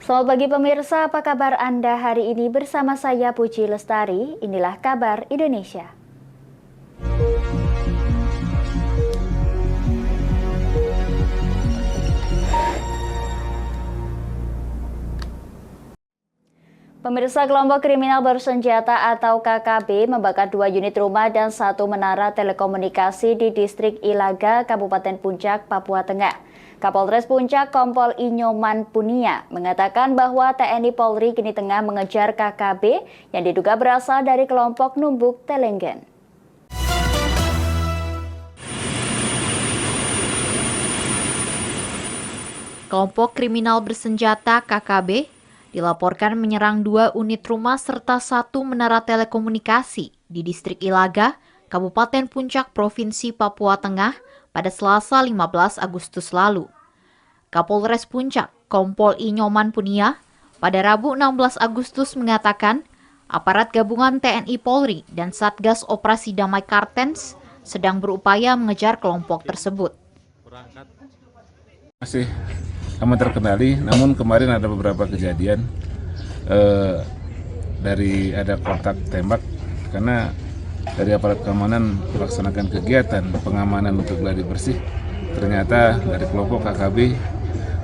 Selamat pagi pemirsa, apa kabar Anda hari ini? Bersama saya Puji Lestari, inilah kabar Indonesia. Pemirsa, kelompok kriminal bersenjata atau KKB membakar 2 unit rumah dan 1 menara telekomunikasi di distrik Ilaga, Kabupaten Puncak, Papua Tengah. Kapolres Puncak Kompol Inyoman Punia mengatakan bahwa TNI Polri kini tengah mengejar KKB yang diduga berasal dari kelompok Numbuk Telenggen. Kelompok kriminal bersenjata KKB dilaporkan menyerang 2 unit rumah serta 1 menara telekomunikasi di distrik Ilaga, Kabupaten Puncak, Provinsi Papua Tengah pada Selasa 15 Agustus lalu. Kapolres Puncak, Kompol Inyoman Punia, pada Rabu 16 Agustus mengatakan aparat gabungan TNI Polri dan Satgas Operasi Damai Kartens sedang berupaya mengejar kelompok tersebut. Masih aman terkendali, namun kemarin ada beberapa kejadian dari ada kontak tembak karena dari aparat keamanan melaksanakan kegiatan pengamanan untuk gladi bersih, ternyata dari kelompok KKB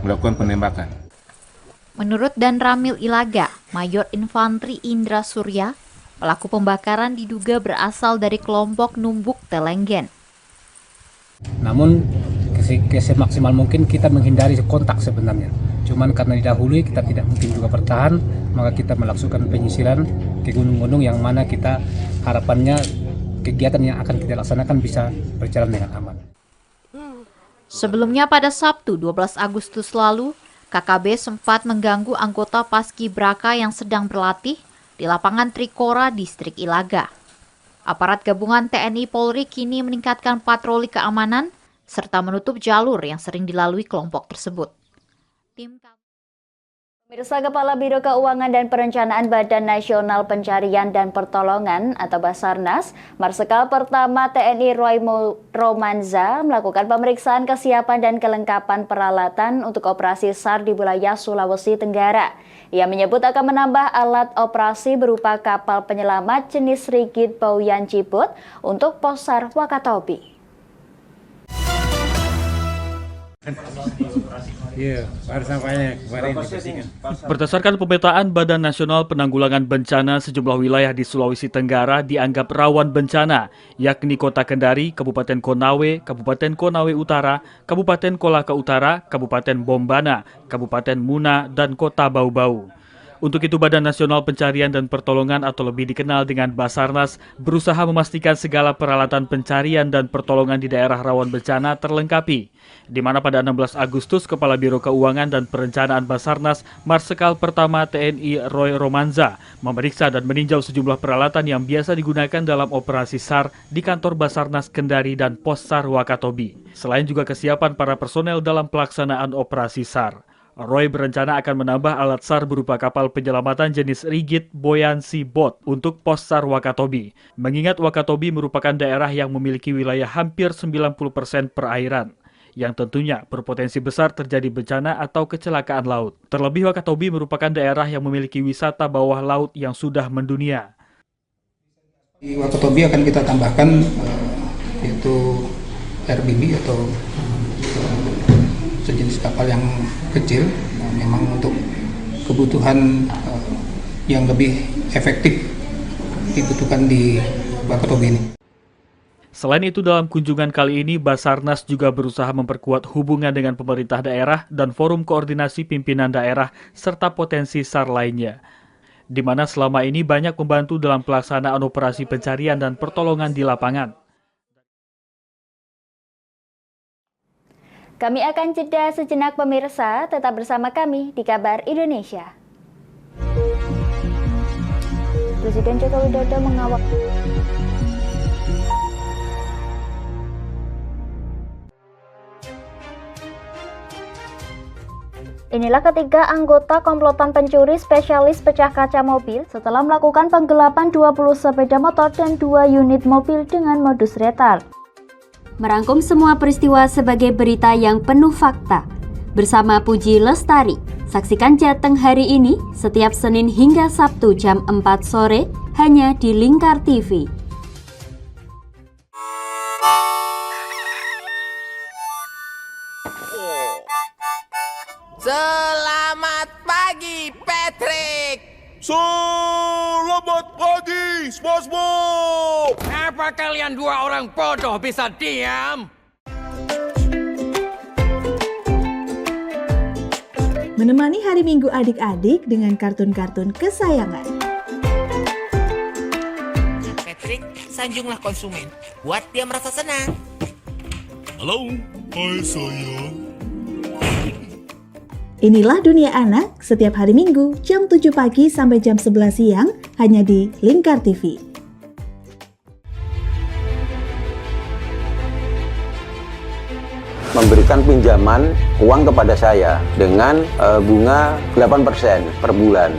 melakukan penembakan. Menurut Dan Ramil Ilaga, Mayor Infantri Indra Surya, pelaku pembakaran diduga berasal dari kelompok Numbuk Telenggen. Namun semaksimal mungkin kita menghindari kontak sebenarnya. Cuman karena didahului kita tidak mungkin juga bertahan, maka kita melakukan penyisiran ke gunung-gunung yang mana kita harapannya kegiatan yang akan kita laksanakan bisa berjalan dengan aman. Sebelumnya pada Sabtu 12 Agustus lalu, KKB sempat mengganggu anggota Paskibraka yang sedang berlatih di lapangan Trikora, distrik Ilaga. Aparat gabungan TNI Polri kini meningkatkan patroli keamanan serta menutup jalur yang sering dilalui kelompok tersebut. Pemirsa, Kepala Biro Keuangan dan Perencanaan Badan Nasional Pencarian dan Pertolongan atau Basarnas, Marsikal Pertama TNI Roy Romanza melakukan pemeriksaan kesiapan dan kelengkapan peralatan untuk operasi SAR di wilayah Sulawesi Tenggara. Ia menyebut akan menambah alat operasi berupa kapal penyelamat jenis Rigid Boyan Ciput untuk pos SAR Wakatobi. Berdasarkan pemetaan Badan Nasional Penanggulangan Bencana, sejumlah wilayah di Sulawesi Tenggara dianggap rawan bencana, yakni Kota Kendari, Kabupaten Konawe, Kabupaten Konawe Utara, Kabupaten Kolaka Utara, Kabupaten Bombana, Kabupaten Muna, dan Kota Bau-Bau. Untuk itu Badan Nasional Pencarian dan Pertolongan atau lebih dikenal dengan Basarnas berusaha memastikan segala peralatan pencarian dan pertolongan di daerah rawan bencana terlengkapi. Di mana pada 16 Agustus Kepala Biro Keuangan dan Perencanaan Basarnas Marsikal Pertama TNI Roy Romanza memeriksa dan meninjau sejumlah peralatan yang biasa digunakan dalam operasi SAR di kantor Basarnas Kendari dan pos SAR Wakatobi. Selain juga kesiapan para personel dalam pelaksanaan operasi SAR. Roy berencana akan menambah alat SAR berupa kapal penyelamatan jenis Rigid Buoyancy Boat untuk pos SAR Wakatobi. Mengingat Wakatobi merupakan daerah yang memiliki wilayah hampir 90% perairan, yang tentunya berpotensi besar terjadi bencana atau kecelakaan laut. Terlebih Wakatobi merupakan daerah yang memiliki wisata bawah laut yang sudah mendunia. Di Wakatobi akan kita tambahkan yaitu RBB atau sejenis kapal yang kecil, memang untuk kebutuhan yang lebih efektif dibutuhkan di Wakatobi ini. Selain itu dalam kunjungan kali ini Basarnas juga berusaha memperkuat hubungan dengan pemerintah daerah dan forum koordinasi pimpinan daerah serta potensi SAR lainnya, di mana selama ini banyak membantu dalam pelaksanaan operasi pencarian dan pertolongan di lapangan. Kami akan jeda sejenak pemirsa, tetap bersama kami di Kabar Indonesia. Presiden Joko Widodo mengawal. Inilah ketiga anggota komplotan pencuri spesialis pecah kaca mobil setelah melakukan penggelapan 20 sepeda motor dan 2 unit mobil dengan modus retal. Merangkum semua peristiwa sebagai berita yang penuh fakta. Bersama Puji Lestari, Saksikan Jateng hari ini setiap Senin hingga Sabtu jam 4 sore hanya di Lingkar TV. Selamat pagi, Patrick. Selamat pagi, SpongeBob. Apa kalian dua orang bodoh bisa diam? Menemani hari Minggu adik-adik dengan kartun-kartun kesayangan. Patrick, sanjunglah konsumen. Buat dia merasa senang. Halo, hai sayang. Inilah Dunia Anak setiap hari Minggu jam 7 pagi sampai jam 11 siang hanya di Lingkar TV. Memberikan pinjaman uang kepada saya dengan bunga 8% per bulan.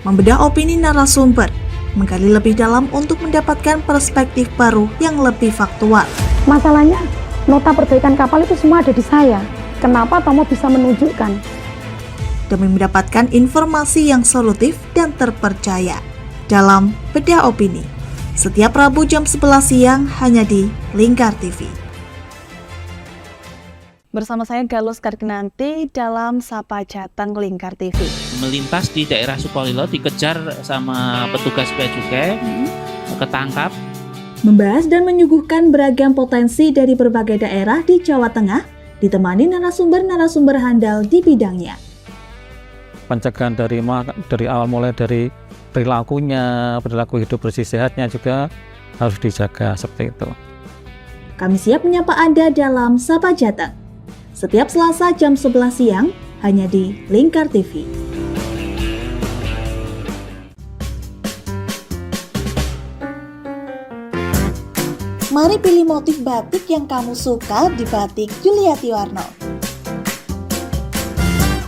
Membedah opini narasumber, menggali lebih dalam untuk mendapatkan perspektif baru yang lebih faktual. Masalahnya, nota perbaikan kapal itu semua ada di saya. Kenapa Tomo bisa menunjukkan? Demi mendapatkan informasi yang solutif dan terpercaya dalam Bedah Opini. Setiap Rabu jam 11 siang hanya di Lingkar TV. Bersama saya Galus Karginanti dalam Sapa Jateng Lingkar TV. Melintas di daerah Sukolilo dikejar sama petugas bea cukai, ketangkap. Membahas dan menyuguhkan beragam potensi dari berbagai daerah di Jawa Tengah, ditemani narasumber-narasumber handal di bidangnya. Pencegahan dari awal mulai dari perilakunya, perilaku hidup bersih sehatnya juga harus dijaga seperti itu. Kami siap menyapa Anda dalam Sapa Jateng. Setiap Selasa jam 11 siang hanya di Lingkar TV. Mari pilih motif batik yang kamu suka di Batik Yuliati Warno.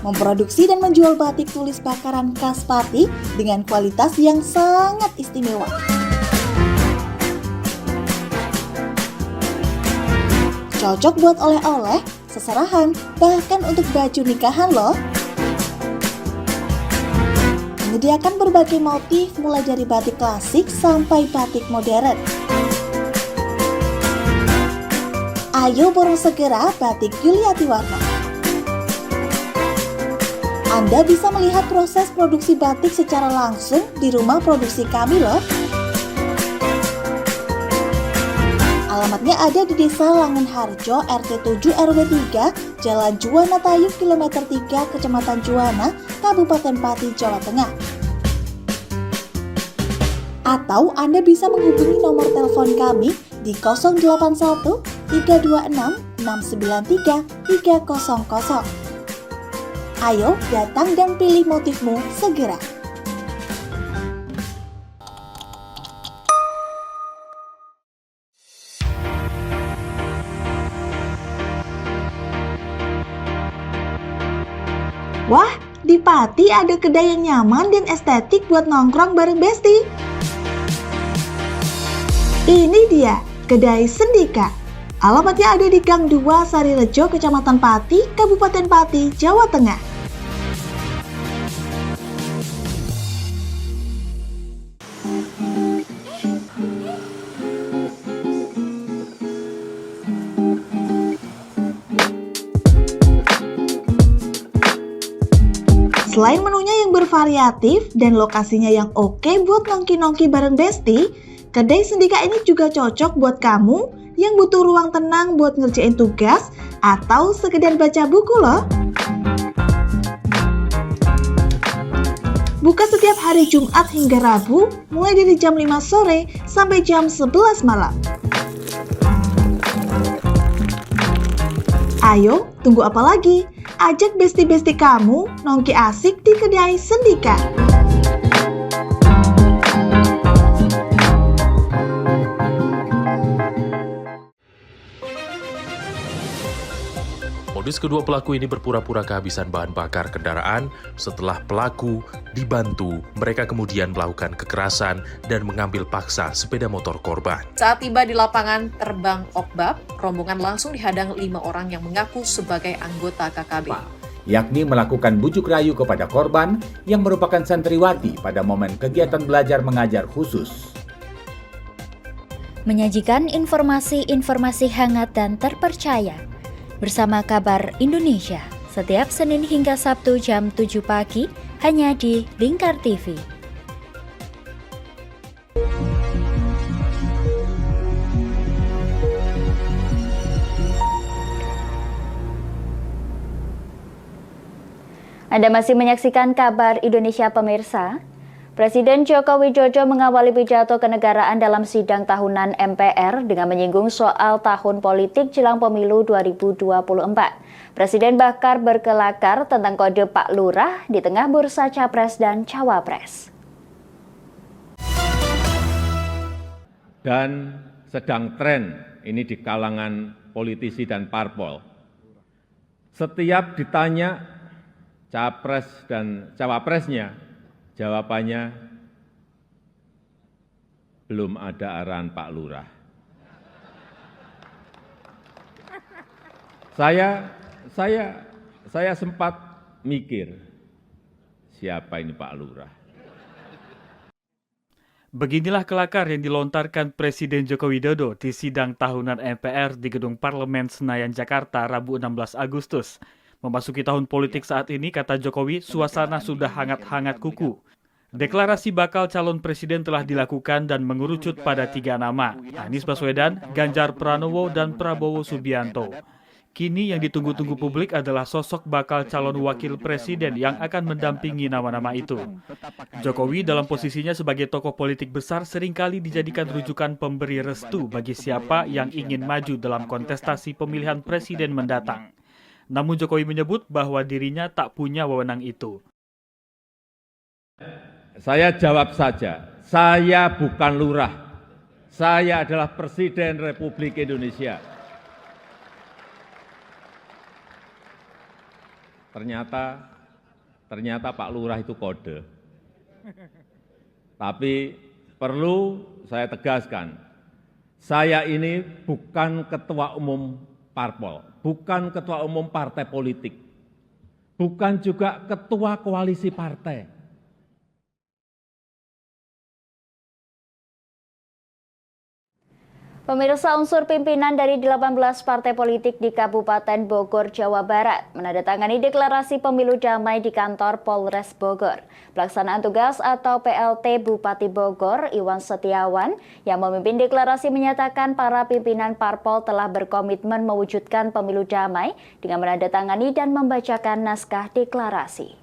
Memproduksi dan menjual batik tulis bakaran khas Pati dengan kualitas yang sangat istimewa. Cocok buat oleh-oleh, seserahan, bahkan untuk baju nikahan loh. Menyediakan berbagai motif mulai dari batik klasik sampai batik modern. Ayo borong segera Batik Yuliati Warno. Anda bisa melihat proses produksi batik secara langsung di rumah produksi kami loh. Alamatnya ada di Desa Langenharjo, RT 7 RW 3, Jalan Juwana Tayu, Kilometer 3, Kecamatan Juwana, Kabupaten Pati, Jawa Tengah. Atau Anda bisa menghubungi nomor telepon kami di 081 326 693 300. Ayo datang dan pilih motifmu segera. Wah, di Pati ada kedai yang nyaman dan estetik buat nongkrong bareng Besti. Ini dia, Kedai Sendika. Alamatnya ada di Gang 2 Sarirejo, Kecamatan Pati, Kabupaten Pati, Jawa Tengah. Selain menunya yang bervariatif dan lokasinya yang oke buat nongki-nongki bareng Besti, Kedai Sendika ini juga cocok buat kamu yang butuh ruang tenang buat ngerjain tugas atau sekedar baca buku loh. Buka setiap hari Jumat hingga Rabu, mulai dari jam 5 sore sampai jam 11 malam. Ayo, tunggu apa lagi? Ajak besti-besti kamu nongki asik di Kedai Sendika. Modus kedua pelaku ini berpura-pura kehabisan bahan bakar kendaraan. Setelah pelaku dibantu, mereka kemudian melakukan kekerasan dan mengambil paksa sepeda motor korban. Saat tiba di lapangan terbang Okbab, rombongan langsung dihadang 5 orang yang mengaku sebagai anggota KKB. yakni melakukan bujuk rayu kepada korban yang merupakan santriwati pada momen kegiatan belajar mengajar khusus. Menyajikan informasi-informasi hangat dan terpercaya bersama Kabar Indonesia setiap Senin hingga Sabtu jam 7 pagi hanya di Lingkar TV. Anda masih menyaksikan Kabar Indonesia pemirsa. Presiden Joko Widodo mengawali pidato kenegaraan dalam sidang tahunan MPR dengan menyinggung soal tahun politik jelang pemilu 2024. Presiden bahkan berkelakar tentang kode Pak Lurah di tengah bursa Capres dan Cawapres. Dan sedang tren ini di kalangan politisi dan parpol. Setiap ditanya Capres dan Cawapresnya, jawabannya belum ada arahan Pak Lurah. Saya sempat mikir, siapa ini Pak Lurah? Beginilah kelakar yang dilontarkan Presiden Joko Widodo di sidang tahunan MPR di Gedung Parlemen Senayan, Jakarta, Rabu 16 Agustus. Memasuki tahun politik saat ini, kata Jokowi, suasana sudah hangat-hangat kuku. Deklarasi bakal calon presiden telah dilakukan dan mengerucut pada 3 nama, Anies Baswedan, Ganjar Pranowo, dan Prabowo Subianto. Kini yang ditunggu-tunggu publik adalah sosok bakal calon wakil presiden yang akan mendampingi nama-nama itu. Jokowi dalam posisinya sebagai tokoh politik besar seringkali dijadikan rujukan pemberi restu bagi siapa yang ingin maju dalam kontestasi pemilihan presiden mendatang. Namun Jokowi menyebut bahwa dirinya tak punya wewenang itu. Saya jawab saja, saya bukan lurah. Saya adalah Presiden Republik Indonesia. Ternyata Pak Lurah itu kode. Tapi perlu saya tegaskan, saya ini bukan ketua umum parpol, bukan ketua umum partai politik, bukan juga ketua koalisi partai. Pemirsa, unsur pimpinan dari 18 partai politik di Kabupaten Bogor, Jawa Barat menandatangani deklarasi pemilu damai di kantor Polres Bogor. Pelaksanaan tugas atau PLT Bupati Bogor, Iwan Setiawan, yang memimpin deklarasi menyatakan para pimpinan parpol telah berkomitmen mewujudkan pemilu damai dengan menandatangani dan membacakan naskah deklarasi.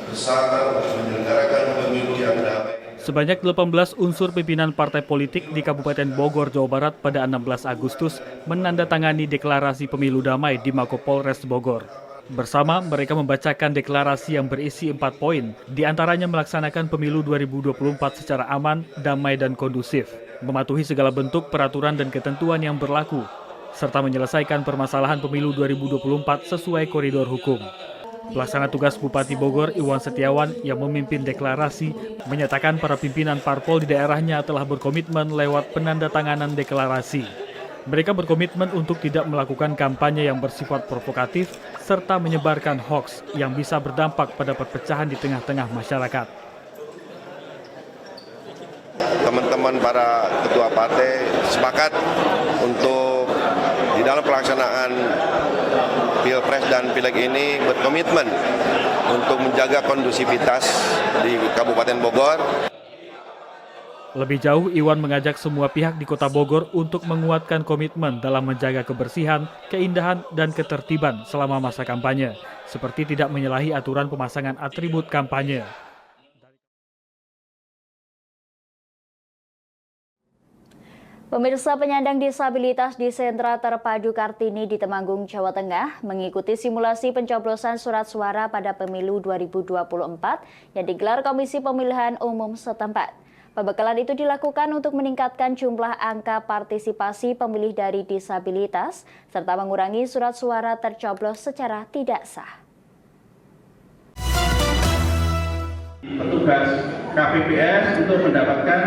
Bersama menyelenggarakan pemilu yang damai. Sebanyak 18 unsur pimpinan partai politik di Kabupaten Bogor, Jawa Barat pada 16 Agustus menandatangani deklarasi pemilu damai di Mako Polres Bogor. Bersama, mereka membacakan deklarasi yang berisi 4 poin, diantaranya melaksanakan pemilu 2024 secara aman, damai, dan kondusif, mematuhi segala bentuk peraturan dan ketentuan yang berlaku, serta menyelesaikan permasalahan pemilu 2024 sesuai koridor hukum. Pelaksana tugas Bupati Bogor, Iwan Setiawan, yang memimpin deklarasi, menyatakan para pimpinan parpol di daerahnya telah berkomitmen lewat penandatanganan deklarasi. Mereka berkomitmen untuk tidak melakukan kampanye yang bersifat provokatif, serta menyebarkan hoaks yang bisa berdampak pada perpecahan di tengah-tengah masyarakat. Teman-teman para ketua partai sepakat untuk di dalam pelaksanaan Pilpres dan Pileg ini berkomitmen untuk menjaga kondusivitas di Kabupaten Bogor. Lebih jauh, Iwan mengajak semua pihak di Kota Bogor untuk menguatkan komitmen dalam menjaga kebersihan, keindahan, dan ketertiban selama masa kampanye, seperti tidak menyalahi aturan pemasangan atribut kampanye. Pemirsa, penyandang disabilitas di Sentra Terpadu Kartini di Temanggung, Jawa Tengah mengikuti simulasi pencoblosan surat suara pada pemilu 2024 yang digelar Komisi Pemilihan Umum setempat. Pembekalan itu dilakukan untuk meningkatkan jumlah angka partisipasi pemilih dari disabilitas serta mengurangi surat suara tercoblos secara tidak sah. Petugas KPPS untuk mendapatkan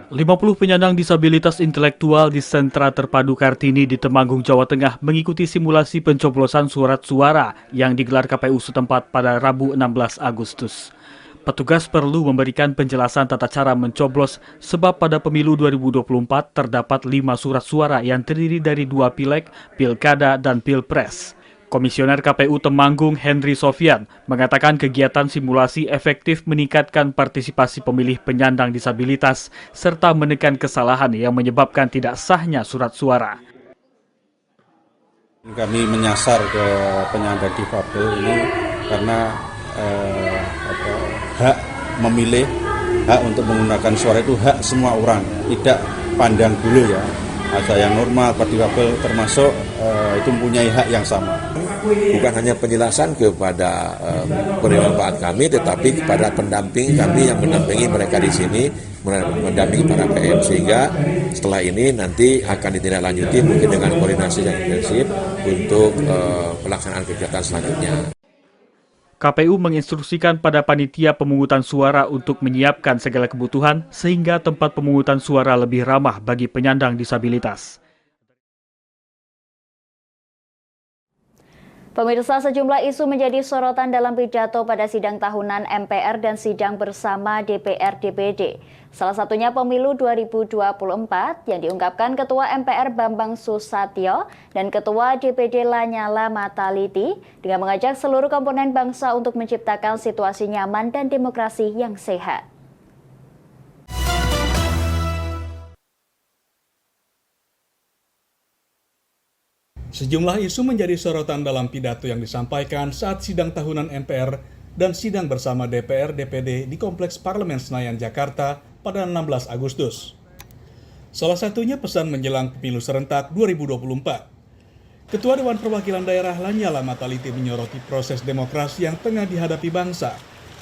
50 penyandang disabilitas intelektual di Sentra Terpadu Kartini di Temanggung, Jawa Tengah mengikuti simulasi pencoblosan surat suara yang digelar KPU setempat pada Rabu 16 Agustus. Petugas perlu memberikan penjelasan tata cara mencoblos sebab pada pemilu 2024 terdapat 5 surat suara yang terdiri dari 2 pileg, pilkada, dan pilpres. Komisioner KPU Temanggung Henry Sofian mengatakan kegiatan simulasi efektif meningkatkan partisipasi pemilih penyandang disabilitas serta menekan kesalahan yang menyebabkan tidak sahnya surat suara. Kami menyasar ke penyandang difabel ini karena hak memilih, hak untuk menggunakan suara itu hak semua orang, tidak pandang bulu ya. Ada yang normal, difabel termasuk itu mempunyai hak yang sama. Bukan hanya penjelasan kepada penerima manfaat kami, tetapi kepada pendamping kami yang mendampingi mereka di sini, mendampingi para PM, sehingga setelah ini nanti akan ditindaklanjuti mungkin dengan koordinasi yang intensif untuk pelaksanaan kegiatan selanjutnya. KPU menginstruksikan pada panitia pemungutan suara untuk menyiapkan segala kebutuhan sehingga tempat pemungutan suara lebih ramah bagi penyandang disabilitas. Pemirsa, sejumlah isu menjadi sorotan dalam pidato pada sidang tahunan MPR dan sidang bersama DPR-DPD. Salah satunya pemilu 2024 yang diungkapkan Ketua MPR Bambang Susatyo dan Ketua DPD Lanyala Mataliti dengan mengajak seluruh komponen bangsa untuk menciptakan situasi nyaman dan demokrasi yang sehat. Sejumlah isu menjadi sorotan dalam pidato yang disampaikan saat sidang tahunan MPR dan sidang bersama DPR-DPD di Kompleks Parlemen Senayan, Jakarta pada 16 Agustus. Salah satunya pesan menjelang pemilu serentak 2024. Ketua Dewan Perwakilan Daerah Lanyala Mataliti menyoroti proses demokrasi yang tengah dihadapi bangsa.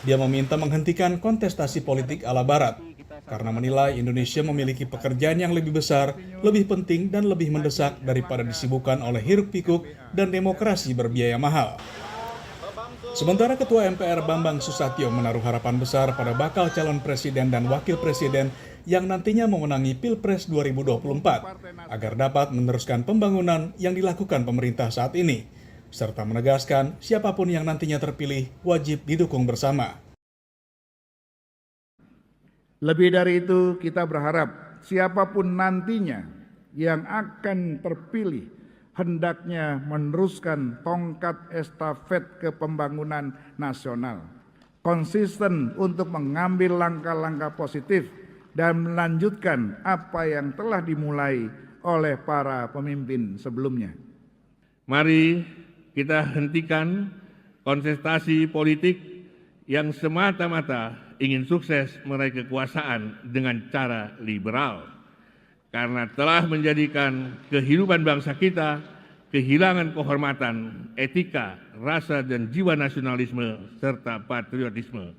Dia meminta menghentikan kontestasi politik ala Barat, karena menilai Indonesia memiliki pekerjaan yang lebih besar, lebih penting, dan lebih mendesak daripada disibukkan oleh hiruk-pikuk dan demokrasi berbiaya mahal. Sementara Ketua MPR Bambang Susatyo menaruh harapan besar pada bakal calon presiden dan wakil presiden yang nantinya memenangi Pilpres 2024 agar dapat meneruskan pembangunan yang dilakukan pemerintah saat ini, serta menegaskan siapapun yang nantinya terpilih wajib didukung bersama. Lebih dari itu, kita berharap siapapun nantinya yang akan terpilih hendaknya meneruskan tongkat estafet kepembangunan nasional, konsisten untuk mengambil langkah-langkah positif dan melanjutkan apa yang telah dimulai oleh para pemimpin sebelumnya. Mari kita hentikan kontestasi politik yang semata-mata ingin sukses meraih kekuasaan dengan cara liberal, karena telah menjadikan kehidupan bangsa kita kehilangan kehormatan, etika, rasa dan jiwa nasionalisme serta patriotisme.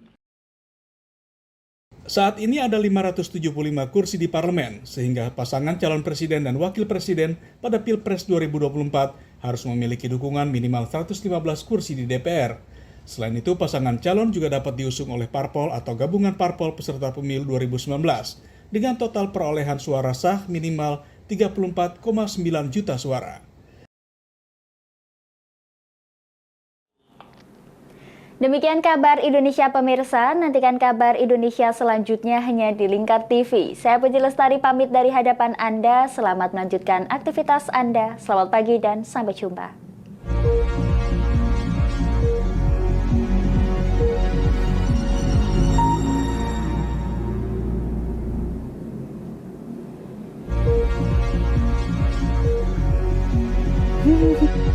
Saat ini ada 575 kursi di parlemen, sehingga pasangan calon presiden dan wakil presiden pada Pilpres 2024 harus memiliki dukungan minimal 115 kursi di DPR. Selain itu, pasangan calon juga dapat diusung oleh parpol atau gabungan parpol peserta pemilu 2019 dengan total perolehan suara sah minimal 34,9 juta suara. Demikian kabar Indonesia pemirsa, nantikan kabar Indonesia selanjutnya hanya di Lingkar TV. Saya Puji Lestari pamit dari hadapan Anda, selamat melanjutkan aktivitas Anda, selamat pagi dan sampai jumpa. Thank you.